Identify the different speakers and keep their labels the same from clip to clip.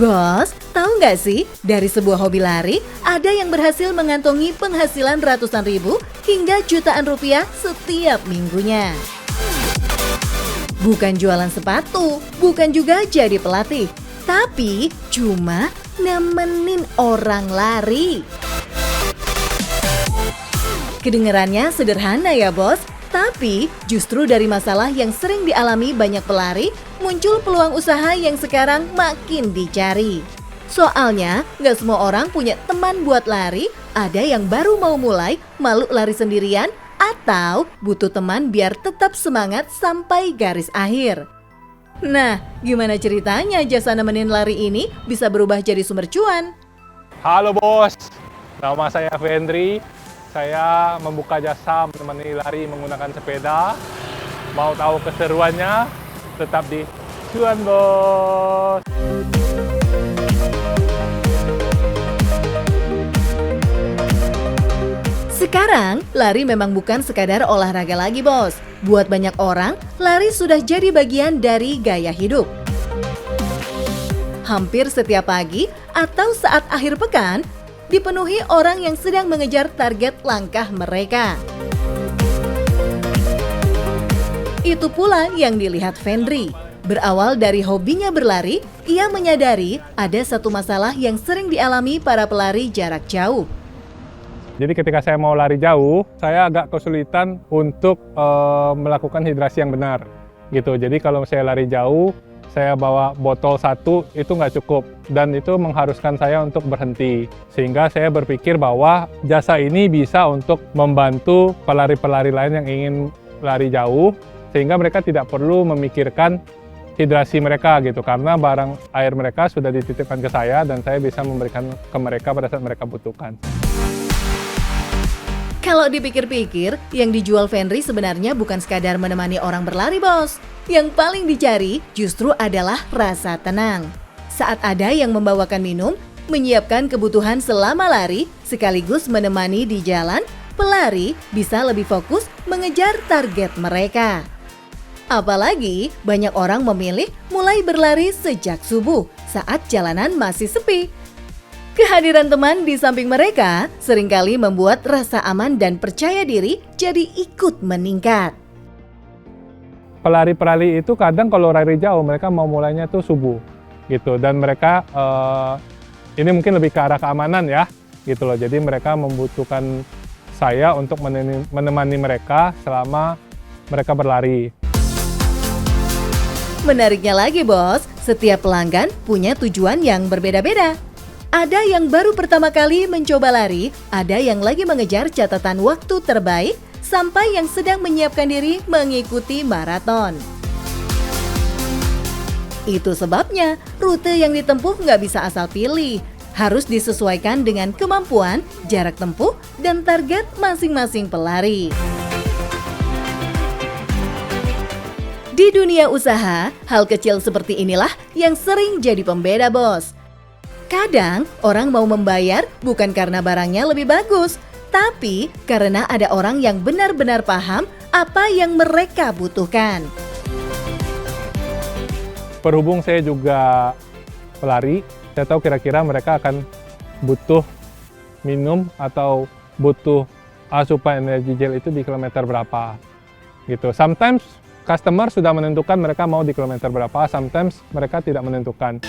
Speaker 1: Bos, tahu nggak sih, dari sebuah hobi lari, ada yang berhasil mengantongi penghasilan ratusan ribu hingga jutaan rupiah setiap minggunya. Bukan jualan sepatu, bukan juga jadi pelatih, tapi cuma nemenin orang lari. Kedengarannya sederhana ya bos, tapi justru dari masalah yang sering dialami banyak pelari, muncul peluang usaha yang sekarang makin dicari. Soalnya, nggak semua orang punya teman buat lari, ada yang baru mau mulai, malu lari sendirian, atau butuh teman biar tetap semangat sampai garis akhir. Nah, gimana ceritanya jasa nemenin lari ini bisa berubah jadi sumber cuan?
Speaker 2: Halo bos, nama saya Fendri. Saya membuka jasa menemani lari menggunakan sepeda. Mau tahu keseruannya? Tetap di Cuan Bos.
Speaker 1: Sekarang, lari memang bukan sekadar olahraga lagi bos. Buat banyak orang, lari sudah jadi bagian dari gaya hidup. Hampir setiap pagi atau saat akhir pekan, dipenuhi orang yang sedang mengejar target langkah mereka. Itu pula yang dilihat Fendri. Berawal dari hobinya berlari, ia menyadari ada satu masalah yang sering dialami para pelari jarak jauh.
Speaker 2: Jadi ketika saya mau lari jauh, saya agak kesulitan untuk melakukan hidrasi yang benar. Gitu. Jadi kalau saya lari jauh, saya bawa botol satu itu nggak cukup dan itu mengharuskan saya untuk berhenti. Sehingga saya berpikir bahwa jasa ini bisa untuk membantu pelari-pelari lain yang ingin lari jauh sehingga mereka tidak perlu memikirkan hidrasi mereka gitu karena barang air mereka sudah dititipkan ke saya dan saya bisa memberikan ke mereka pada saat mereka butuhkan.
Speaker 1: Kalau dipikir-pikir, yang dijual Fendri sebenarnya bukan sekadar menemani orang berlari bos. Yang paling dicari justru adalah rasa tenang. Saat ada yang membawakan minum, menyiapkan kebutuhan selama lari, sekaligus menemani di jalan, pelari bisa lebih fokus mengejar target mereka. Apalagi banyak orang memilih mulai berlari sejak subuh saat jalanan masih sepi. Kehadiran teman di samping mereka seringkali membuat rasa aman dan percaya diri jadi ikut meningkat.
Speaker 2: Pelari-pelari itu kadang kalau lari jauh mereka mau mulainya tuh subuh gitu dan mereka ini mungkin lebih ke arah keamanan ya gitu loh. Jadi mereka membutuhkan saya untuk menemani mereka selama mereka berlari.
Speaker 1: Menariknya lagi bos, setiap pelanggan punya tujuan yang berbeda-beda. Ada yang baru pertama kali mencoba lari, ada yang lagi mengejar catatan waktu terbaik, sampai yang sedang menyiapkan diri mengikuti maraton. Itu sebabnya rute yang ditempuh nggak bisa asal pilih, harus disesuaikan dengan kemampuan, jarak tempuh, dan target masing-masing pelari. Di dunia usaha, hal kecil seperti inilah yang sering jadi pembeda bos. Kadang orang mau membayar bukan karena barangnya lebih bagus, tapi karena ada orang yang benar-benar paham apa yang mereka butuhkan.
Speaker 2: Berhubung saya juga pelari, saya tahu kira-kira mereka akan butuh minum atau butuh asupan energi gel itu di kilometer berapa. Gitu. Sometimes customer sudah menentukan mereka mau di kilometer berapa, sometimes mereka tidak menentukan.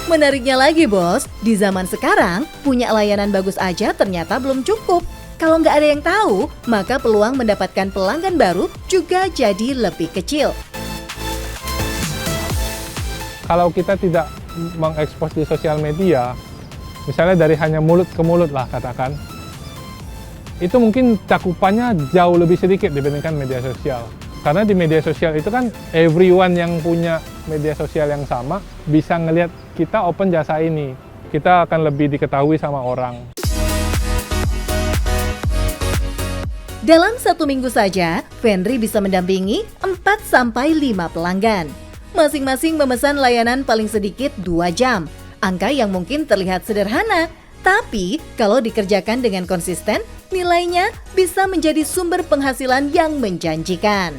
Speaker 1: Menariknya lagi bos, di zaman sekarang punya layanan bagus aja ternyata belum cukup. Kalau nggak ada yang tahu, maka peluang mendapatkan pelanggan baru juga jadi lebih kecil.
Speaker 2: Kalau kita tidak mengekspos di sosial media, misalnya dari hanya mulut ke mulut lah katakan, itu mungkin cakupannya jauh lebih sedikit dibandingkan media sosial. Karena di media sosial itu kan everyone yang punya media sosial yang sama bisa ngelihat kita open jasa ini. Kita akan lebih diketahui sama orang.
Speaker 1: Dalam satu minggu saja, Fendri bisa mendampingi 4-5 pelanggan. Masing-masing memesan layanan paling sedikit 2 jam. Angka yang mungkin terlihat sederhana, tapi kalau dikerjakan dengan konsisten, nilainya bisa menjadi sumber penghasilan yang menjanjikan.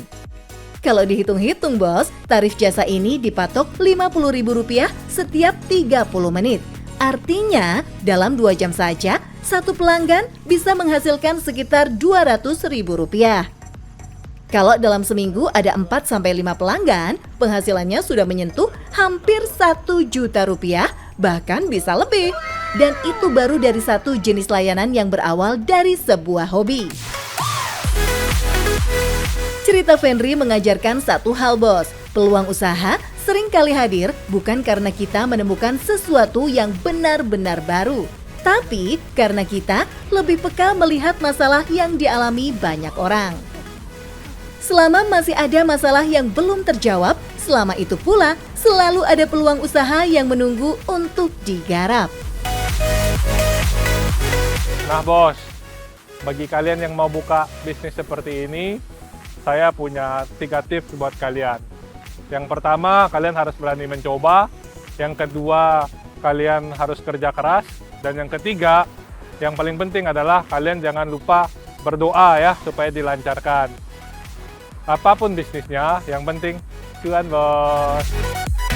Speaker 1: Kalau dihitung-hitung bos, tarif jasa ini dipatok Rp50.000 setiap 30 menit. Artinya, dalam 2 jam saja, satu pelanggan bisa menghasilkan sekitar Rp200.000. Kalau dalam seminggu ada 4-5 pelanggan, penghasilannya sudah menyentuh hampir Rp1 juta, bahkan bisa lebih. Dan itu baru dari satu jenis layanan yang berawal dari sebuah hobi. Cerita Fenri mengajarkan satu hal bos, peluang usaha sering kali hadir bukan karena kita menemukan sesuatu yang benar-benar baru, tapi karena kita lebih peka melihat masalah yang dialami banyak orang. Selama masih ada masalah yang belum terjawab, selama itu pula selalu ada peluang usaha yang menunggu untuk digarap.
Speaker 2: Nah bos, bagi kalian yang mau buka bisnis seperti ini, saya punya 3 tips buat kalian. Yang pertama, kalian harus berani mencoba. Yang kedua, kalian harus kerja keras. Dan yang ketiga, yang paling penting adalah kalian jangan lupa berdoa ya, supaya dilancarkan. Apapun bisnisnya, yang penting cuan bos.